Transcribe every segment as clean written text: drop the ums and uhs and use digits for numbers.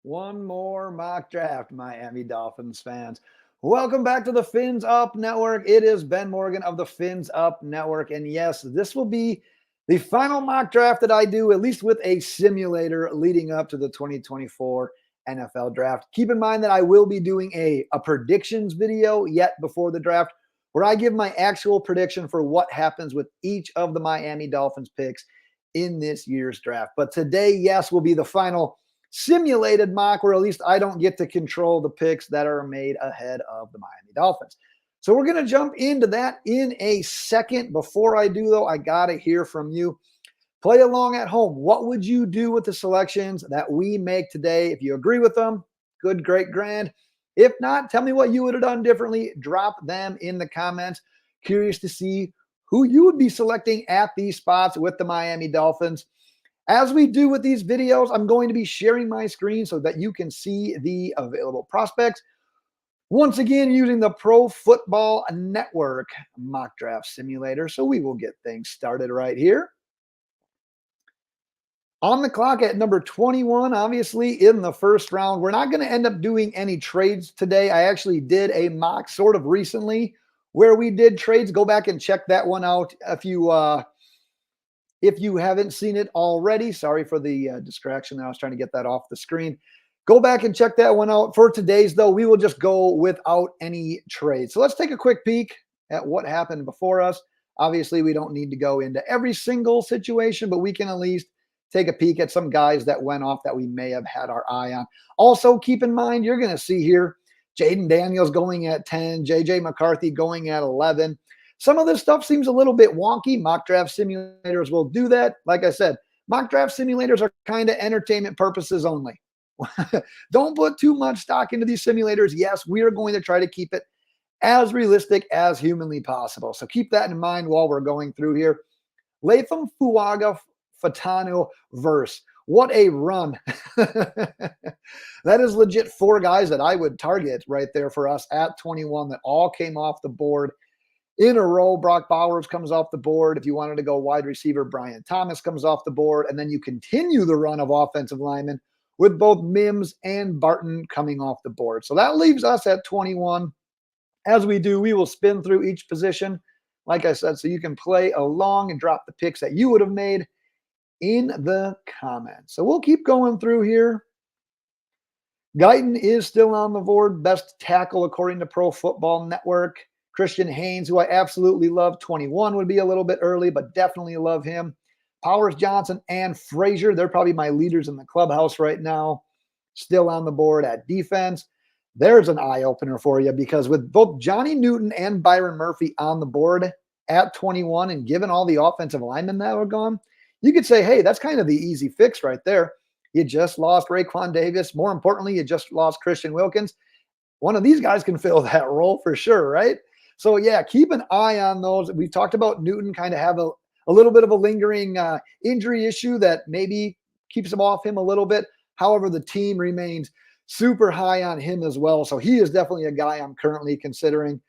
One more mock draft, Miami Dolphins fans. Welcome back to the Fins Up Network. It is Ben Morgan of the Fins Up Network. And yes, this will be the final mock draft that I do, at least with a simulator leading up to the 2024 NFL draft. Keep in mind that I will be doing a predictions video yet before the draft where I give my actual prediction for what happens with each of the Miami Dolphins picks in this year's draft. But today, yes, will be the final simulated mock where at least I don't get to control the picks that are made ahead of the Miami Dolphins. So we're going to jump into that in a second. Before I do, though, I got to hear from you. Play along at home. What would you do with the selections that we make today? If you agree with them, good, great, grand. If not, tell me what you would have done differently. Drop them in the comments. Curious to see who you would be selecting at these spots with the Miami Dolphins. As we do with these videos, I'm going to be sharing my screen so that you can see the available prospects. Once again, using the Pro Football Network mock draft simulator. So we will get things started right here. On the clock at number 21, obviously in the first round. We're not going to end up doing any trades today. I actually did a mock sort of recently where we did trades. Go back and check that one out if you haven't seen it already. Sorry for the distraction. I was trying to get that off the screen. Go back and check that one out. For today's, though, we will just go without any trades. So let's take a quick peek at what happened before us. Obviously, we don't need to go into every single situation, but we can at least take a peek at some guys that went off that we may have had our eye on. Also, keep in mind, you're going to see here, Jaden Daniels going at 10, J.J. McCarthy going at 11. Some of this stuff seems a little bit wonky. Mock draft simulators will do that. Like I said, mock draft simulators are kind of entertainment purposes only. Don't put too much stock into these simulators. Yes, we are going to try to keep it as realistic as humanly possible. So keep that in mind while we're going through here. Latham Fuaga Fatano verse. What a run. That is legit 4 guys that I would target right there for us at 21 that all came off the board in a row. Brock Bowers comes off the board. If you wanted to go wide receiver, Brian Thomas comes off the board. And then you continue the run of offensive linemen with both Mims and Barton coming off the board. So that leaves us at 21. As we do, we will spin through each position, like I said, so you can play along and drop the picks that you would have made in the comments. So we'll keep going through here. Guyton is still on the board. Best tackle according to Pro Football Network. Christian Haynes, who I absolutely love. 21 would be a little bit early, but definitely love him. Powers Johnson and Frazier, they're probably my leaders in the clubhouse right now. Still on the board at defense. There's an eye-opener for you because with both Johnny Newton and Byron Murphy on the board at 21 and given all the offensive linemen that were gone, you could say, hey, that's kind of the easy fix right there. You just lost Raekwon Davis. More importantly, you just lost Christian Wilkins. One of these guys can fill that role for sure, right? So, yeah, keep an eye on those. We've talked about Newton kind of have a little bit of a lingering injury issue that maybe keeps him off him a little bit. However, the team remains super high on him as well. So he is definitely a guy I'm currently considering.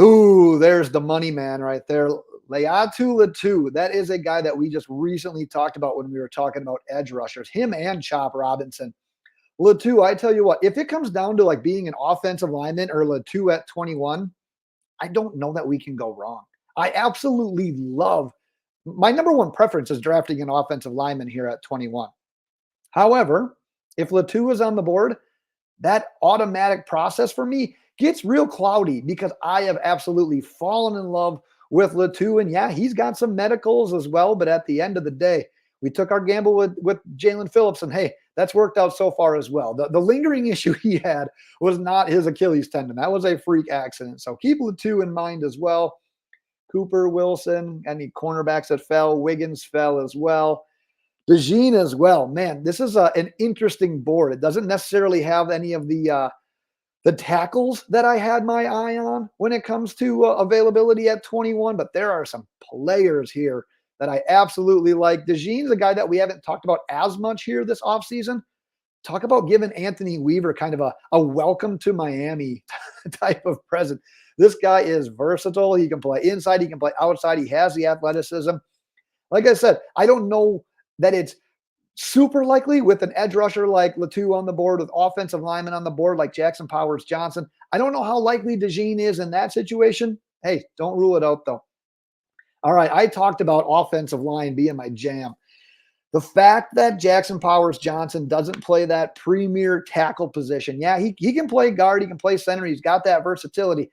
Ooh, there's the money man right there. Laiatu Latu. That is a guy that we just recently talked about when we were talking about edge rushers. Him and Chop Robinson. Latu, I tell you what, if it comes down to like being an offensive lineman or Latu at 21, I don't know that we can go wrong. I absolutely love my number one preference is drafting an offensive lineman here at 21. However, if Latu is on the board, that automatic process for me gets real cloudy because I have absolutely fallen in love with Latu. And yeah, he's got some medicals as well. But at the end of the day, we took our gamble with Jaelan Phillips. And hey, that's worked out so far as well. The lingering issue he had was not his Achilles tendon. That was a freak accident. So keep Latu in mind as well. Cooper, Wilson, any cornerbacks that fell. Wiggins fell as well. DeJean as well. Man, this is an interesting board. It doesn't necessarily have any of the tackles that I had my eye on when it comes to availability at 21, but there are some players here that I absolutely like. DeJean's a guy that we haven't talked about as much here this offseason. Talk about giving Anthony Weaver kind of a welcome to Miami type of present. This guy is versatile. He can play inside. He can play outside. He has the athleticism. Like I said, I don't know that it's Super likely with an edge rusher like Latu on the board, with offensive linemen on the board like Jackson Powers Johnson. I don't know how likely DeJean is in that situation. Hey, don't rule it out though. All right, I talked about offensive line being my jam. The fact that Jackson Powers Johnson doesn't play that premier tackle position. Yeah, he can play guard, he can play center, he's got that versatility.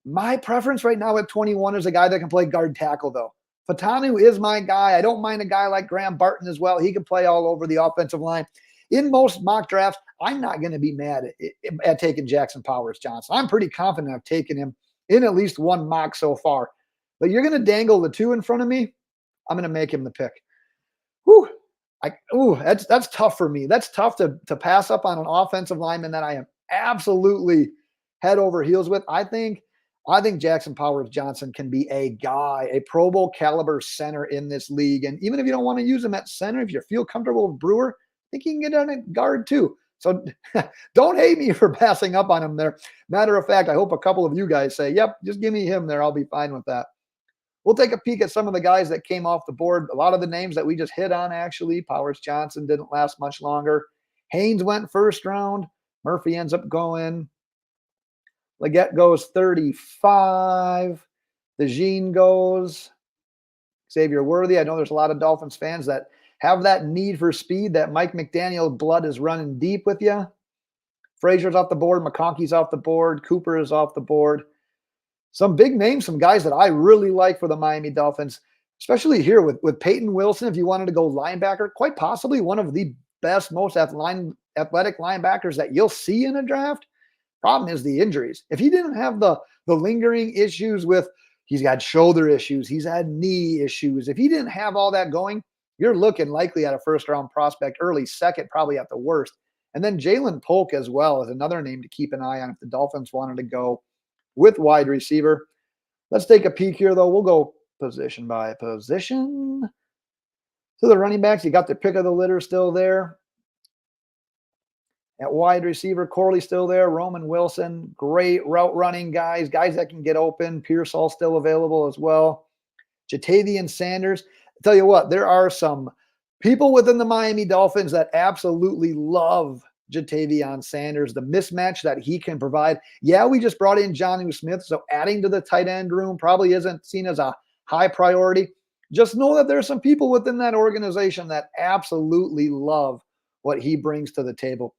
My preference right now at 21 is a guy that can play guard tackle, though. Fatanu is my guy. I don't mind a guy like Graham Barton as well. He can play all over the offensive line. In most mock drafts, I'm not going to be mad at taking Jackson Powers Johnson. I'm pretty confident I've taken him in at least one mock so far. But you're going to dangle the two in front of me, I'm going to make him the pick. Whew. That's tough for me. That's tough to pass up on an offensive lineman that I am absolutely head over heels with. I think Jackson Powers Johnson can be a guy, a Pro Bowl caliber center in this league. And even if you don't want to use him at center, if you feel comfortable with Brewer, I think he can get on at guard too. So don't hate me for passing up on him there. Matter of fact, I hope a couple of you guys say, yep, just give me him there. I'll be fine with that. We'll take a peek at some of the guys that came off the board. A lot of the names that we just hit on, actually. Powers Johnson didn't last much longer. Haynes went first round. Murphy ends up going. Leggett goes 35. DeJean goes. Xavier Worthy. I know there's a lot of Dolphins fans that have that need for speed. That Mike McDaniel blood is running deep with you. Frazier's off the board. McConkey's off the board. Cooper is off the board. Some big names, some guys that I really like for the Miami Dolphins, especially here with Peyton Wilson. If you wanted to go linebacker, quite possibly one of the best, most athletic linebackers that you'll see in a draft. Problem is the injuries. If he didn't have the lingering issues with, he's got shoulder issues, he's had knee issues. If he didn't have all that going, you're looking likely at a first-round prospect, early second, probably at the worst. And then Jaelan Polk as well is another name to keep an eye on if the Dolphins wanted to go with wide receiver. Let's take a peek here, though. We'll go position by position. To the running backs, you got the pick of the litter still there. At wide receiver, Corley still there. Roman Wilson, great route running guys that can get open. Pearsall still available as well. Jatavian Sanders. I tell you what, there are some people within the Miami Dolphins that absolutely love Jatavian Sanders, the mismatch that he can provide. Yeah, we just brought in Jonnu Smith, so adding to the tight end room probably isn't seen as a high priority. Just know that there's some people within that organization that absolutely love what he brings to the table.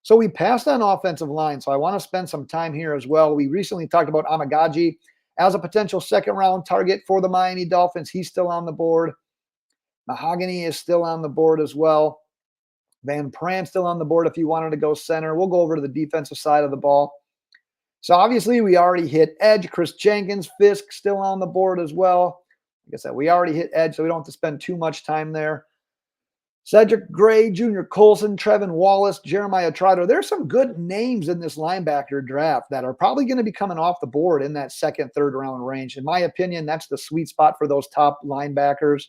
So we passed on offensive line, so I want to spend some time here as well. We recently talked about Amagaji as a potential second-round target for the Miami Dolphins. He's still on the board. Mahogany is still on the board as well. Van Pran still on the board if you wanted to go center. We'll go over to the defensive side of the ball. So obviously we already hit edge. Chris Jenkins, Fisk still on the board as well. Like I said, we already hit edge, so we don't have to spend too much time there. Cedric Gray, Junior Colson, Trevin Wallace, Jeremiah Trotter. There's some good names in this linebacker draft that are probably going to be coming off the board in that second, third round range. In my opinion, that's the sweet spot for those top linebackers.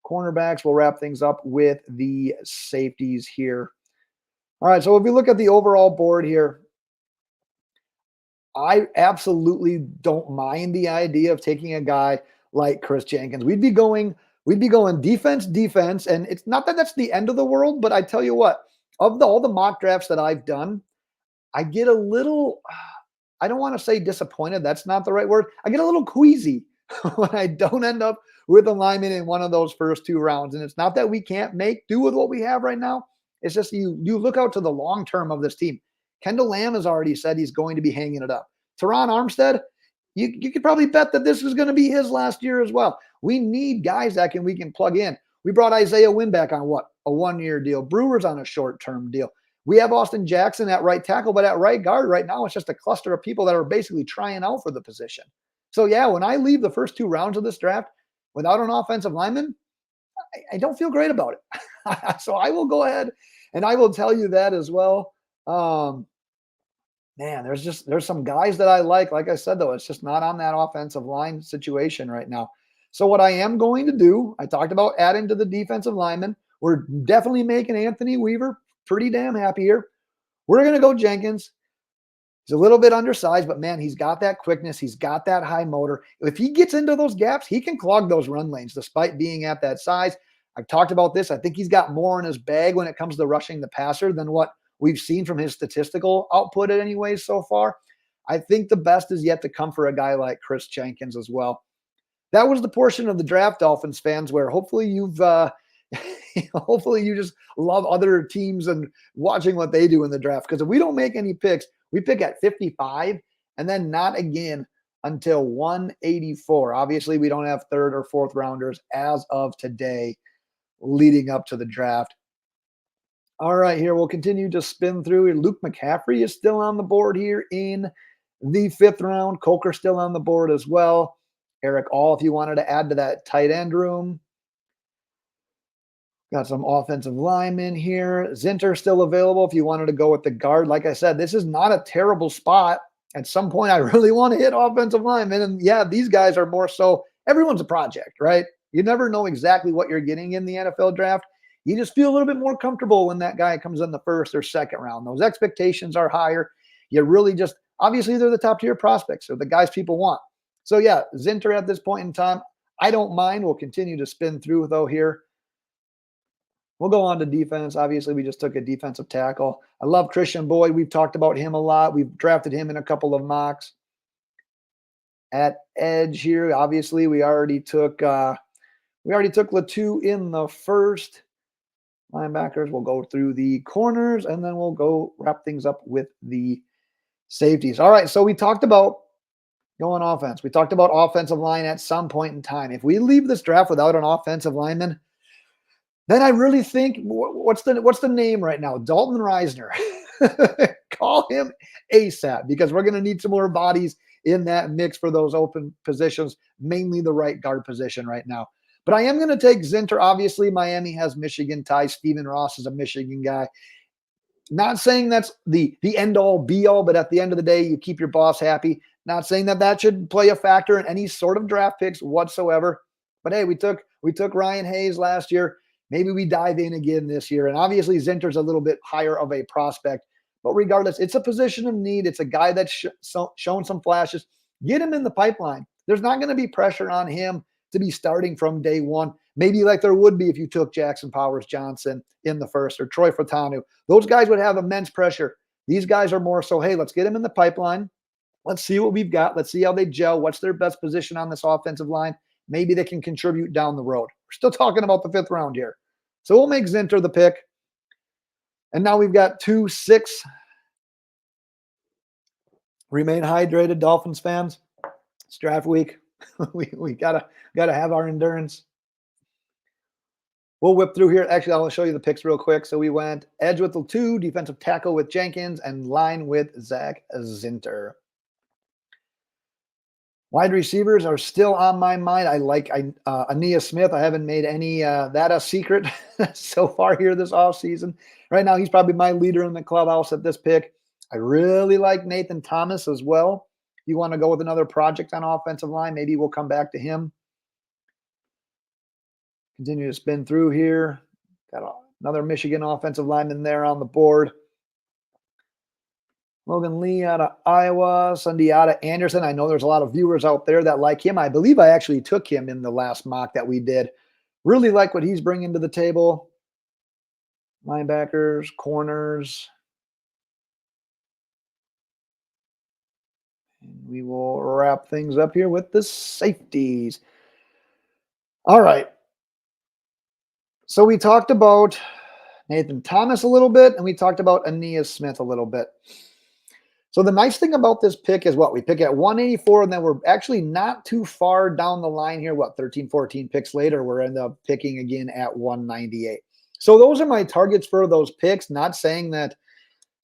Cornerbacks, we'll wrap things up with the safeties here. All right, so if we look at the overall board here, I absolutely don't mind the idea of taking a guy like Chris Jenkins. We'd be going defense, and it's not that that's the end of the world, but I tell you what, of all the mock drafts that I've done, I get a little, I don't want to say disappointed. That's not the right word. I get a little queasy when I don't end up with a lineman in one of those first two rounds. And it's not that we can't make do with what we have right now. It's just you look out to the long term of this team. Kendall Lamb has already said he's going to be hanging it up. Teron Armstead, you could probably bet that this is going to be his last year as well. We need guys that we can plug in. We brought Isaiah Wynn back on what? A one-year deal. Brewer's on a short-term deal. We have Austin Jackson at right tackle, but at right guard right now, it's just a cluster of people that are basically trying out for the position. So yeah, when I leave the first two rounds of this draft without an offensive lineman, I don't feel great about it. So I will go ahead and I will tell you that as well. Man, there's some guys that I like. Like I said, though, it's just not on that offensive line situation right now. So what I am going to do, I talked about adding to the defensive lineman. We're definitely making Anthony Weaver pretty damn happy here. We're going to go Jenkins. He's a little bit undersized, but man, he's got that quickness. He's got that high motor. If he gets into those gaps, he can clog those run lanes despite being at that size. I've talked about this. I think he's got more in his bag when it comes to rushing the passer than what we've seen from his statistical output anyways so far. I think the best is yet to come for a guy like Chris Jenkins as well. That was the portion of the draft, Dolphins fans, where hopefully hopefully you just love other teams and watching what they do in the draft. Because if we don't make any picks, we pick at 55 and then not again until 184. Obviously, we don't have third or fourth rounders as of today leading up to the draft. All right, here we'll continue to spin through. Luke McCaffrey is still on the board here in the 5th round. Coker still on the board as well. Eric All, if you wanted to add to that tight end room. Got some offensive linemen here. Zinter still available if you wanted to go with the guard. Like I said, this is not a terrible spot. At some point, I really want to hit offensive linemen. And yeah, these guys are more so, everyone's a project, right? You never know exactly what you're getting in the NFL draft. You just feel a little bit more comfortable when that guy comes in the 1st or 2nd round. Those expectations are higher. You really just, obviously, they're the top tier prospects. They're the guys people want. So yeah, Zinter at this point in time, I don't mind. We'll continue to spin through though here. We'll go on to defense. Obviously, we just took a defensive tackle. I love Christian Boyd. We've talked about him a lot. We've drafted him in a couple of mocks. At edge here, obviously, we already took Latu in the 1st. Linebackers, we'll go through the corners, and then we'll go wrap things up with the safeties. All right, so we talked about going offense. We talked about offensive line at some point in time. If we leave this draft without an offensive lineman, then I really think, what's the name right now? Dalton Reisner. Call him ASAP because we're going to need some more bodies in that mix for those open positions, mainly the right guard position right now. But I am going to take Zinter. Obviously, Miami has Michigan ties. Stephen Ross is a Michigan guy. Not saying that's the end-all, be-all, but at the end of the day, you keep your boss happy. Not saying that should play a factor in any sort of draft picks whatsoever. But hey, we took Ryan Hayes last year. Maybe we dive in again this year. And obviously, Zinter's a little bit higher of a prospect. But regardless, it's a position of need. It's a guy that's shown some flashes. Get him in the pipeline. There's not going to be pressure on him to be starting from day one, maybe like there would be if you took Jackson Powers Johnson in the 1st or Troy Fratanu. Those guys would have immense pressure. These guys are more so, hey, let's get him in the pipeline. Let's see what we've got. Let's see how they gel. What's their best position on this offensive line? Maybe they can contribute down the road. We're still talking about the 5th round here. So we'll make Zinter the pick. And now we've got 2-6. Remain hydrated, Dolphins fans. It's draft week. we gotta have our endurance. We'll whip through here. Actually, I'll show you the picks real quick. So we went edge with the 2, defensive tackle with Jenkins, and line with Zach Zinter. Wide receivers are still on my mind. I like Ania Smith. I haven't made any that a secret so far here this offseason. Right now, he's probably my leader in the clubhouse at this pick. I really like Nathan Thomas as well. If you want to go with another project on offensive line, maybe we'll come back to him. Continue to spin through here. Got another Michigan offensive lineman there on the board. Logan Lee out of Iowa, Sundiata Anderson. I know there's a lot of viewers out there that like him. I believe I actually took him in the last mock that we did. Really like what he's bringing to the table. Linebackers, corners. And we will wrap things up here with the safeties. All right. So we talked about Nathan Thomas a little bit, and we talked about Ania Smith a little bit. So the nice thing about this pick is what? We pick at 184, and then we're actually not too far down the line here. 13, 14 picks later, we're end up picking again at 198. So those are my targets for those picks. Not saying that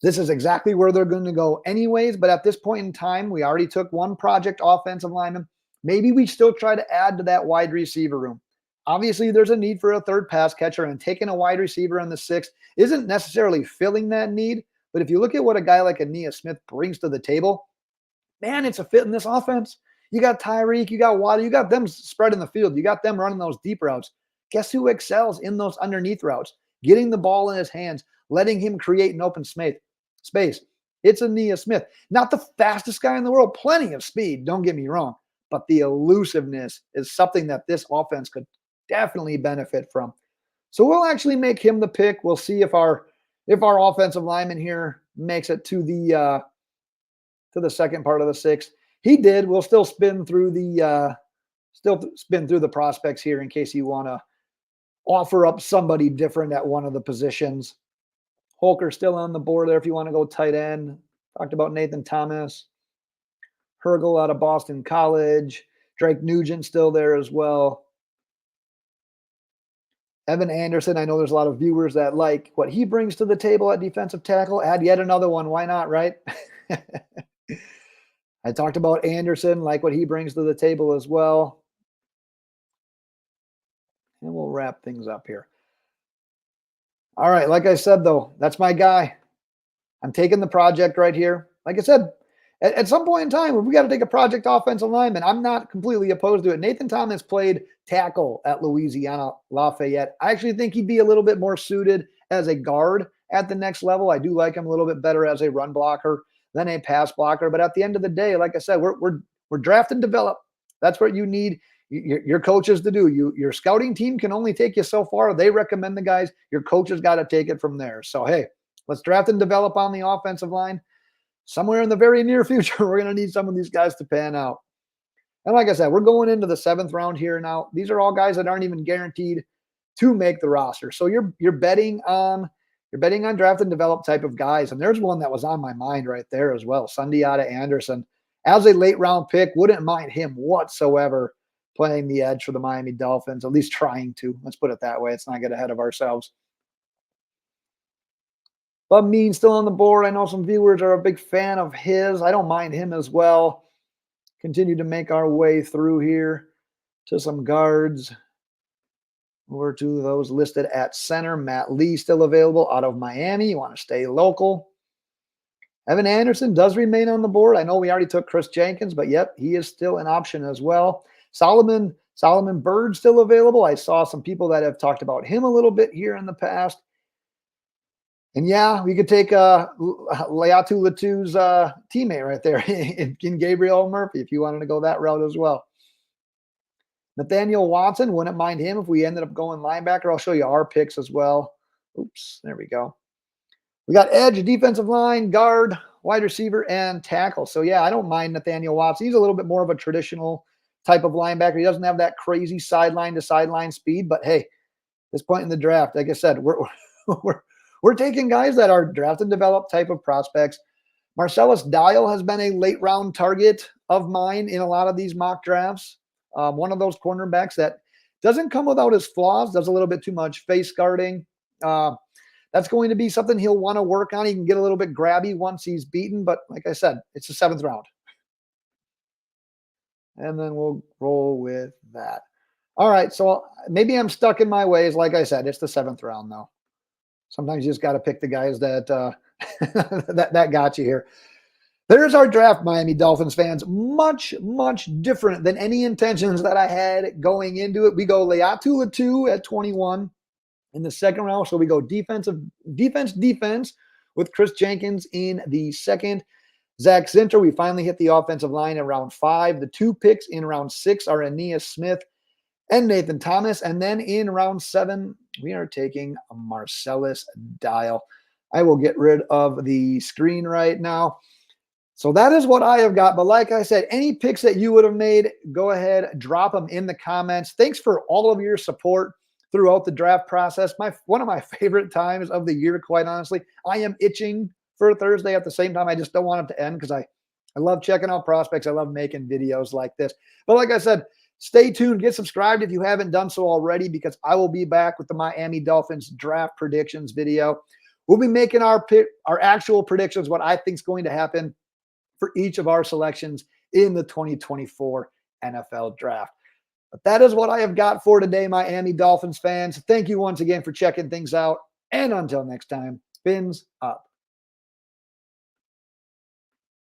this is exactly where they're going to go anyways, but at this point in time, we already took one project offensive lineman. Maybe we still try to add to that wide receiver room. Obviously, there's a need for a third pass catcher, and taking a wide receiver in the 6th isn't necessarily filling that need. But if you look at what a guy like Ania Smith brings to the table, man, it's a fit in this offense. You got Tyreek, you got Waddle, you got them spreading the field. You got them running those deep routes. Guess who excels in those underneath routes? Getting the ball in his hands, letting him create an open space. It's Ania Smith. Not the fastest guy in the world. Plenty of speed, don't get me wrong. But the elusiveness is something that this offense could definitely benefit from. So we'll actually make him the pick. We'll see if our offensive lineman here makes it to the second part of the sixth. He did. We'll still spin through the prospects here in case you want to offer up somebody different at one of the positions. Holker still on the board there if you want to go tight end. Talked about Nathan Thomas. Hergel out of Boston College. Drake Nugent still there as well. Evan Anderson, I know there's a lot of viewers that like what he brings to the table at defensive tackle. Add yet another one. Why not, right? I talked about Anderson, like what he brings to the table as well. And we'll wrap things up here. All right, like I said, though, that's my guy. I'm taking the project right here. Like I said, at some point in time, we got to take a project offensive lineman. I'm not completely opposed to it. Nathan Thomas played tackle at Louisiana Lafayette. I actually think he'd be a little bit more suited as a guard at the next level. I do like him a little bit better as a run blocker than a pass blocker. But at the end of the day, like I said, we're draft and develop. That's what you need your coaches to do. Your scouting team can only take you so far. They recommend the guys. Your coaches got to take it from there. So, hey, let's draft and develop on the offensive line. Somewhere in the very near future, we're going to need some of these guys to pan out. And like I said, we're going into the 7th round here now. These are all guys that aren't even guaranteed to make the roster. So you're betting on draft and develop type of guys. And there's one that was on my mind right there as well. Sundiata Anderson, as a late round pick, wouldn't mind him whatsoever playing the edge for the Miami Dolphins, at least trying to. Let's put it that way. Let's not get ahead of ourselves. Bub Mean still on the board. I know some viewers are a big fan of his. I don't mind him as well. Continue to make our way through here to some guards. Over to those listed at center. Matt Lee still available out of Miami. You want to stay local. Evan Anderson does remain on the board. I know we already took Chris Jenkins, but yep, he is still an option as well. Solomon Byrd still available. I saw some people that have talked about him a little bit here in the past. And yeah, we could take Leatu Latu's teammate right there in Gabriel Murphy if you wanted to go that route as well. Nathaniel Watson, wouldn't mind him if we ended up going linebacker. I'll show you our picks as well. Oops, there we go. We got edge, defensive line, guard, wide receiver, and tackle. So yeah, I don't mind Nathaniel Watson. He's a little bit more of a traditional type of linebacker. He doesn't have that crazy sideline to sideline speed, but hey, this point in the draft, like I said, we're taking guys that are draft and develop type of prospects. Marcellus Dial has been a late round target of mine in a lot of these mock drafts. One of those cornerbacks that doesn't come without his flaws, does a little bit too much face guarding. That's going to be something he'll want to work on. He can get a little bit grabby once he's beaten, but like I said, it's the 7th round. And then we'll roll with that. All right, so maybe I'm stuck in my ways. Like I said, it's the 7th round, though. Sometimes you just got to pick the guys that that got you here. There's our draft, Miami Dolphins fans. Much, much different than any intentions that I had going into it. We go Leatu Latu at 21 in the 2nd round. So we go defense with Chris Jenkins in the 2nd. Zach Zinter, we finally hit the offensive line in round 5. The 2 picks in round 6 are Aeneas Smith and Nathan Thomas. And then in round 7, we are taking Marcellus Dial. I will get rid of the screen right now. So that is what I have got. But like I said, any picks that you would have made, go ahead, drop them in the comments. Thanks for all of your support throughout the draft process. One of my favorite times of the year, quite honestly. I am itching for Thursday. At the same time, I just don't want it to end because I love checking out prospects. I love making videos like this. But like I said, stay tuned. Get subscribed if you haven't done so already, because I will be back with the Miami Dolphins draft predictions video. We'll be making our actual predictions, what I think is going to happen for each of our selections in the 2024 NFL Draft. But that is what I have got for today, Miami Dolphins fans. Thank you once again for checking things out. And until next time, fins up.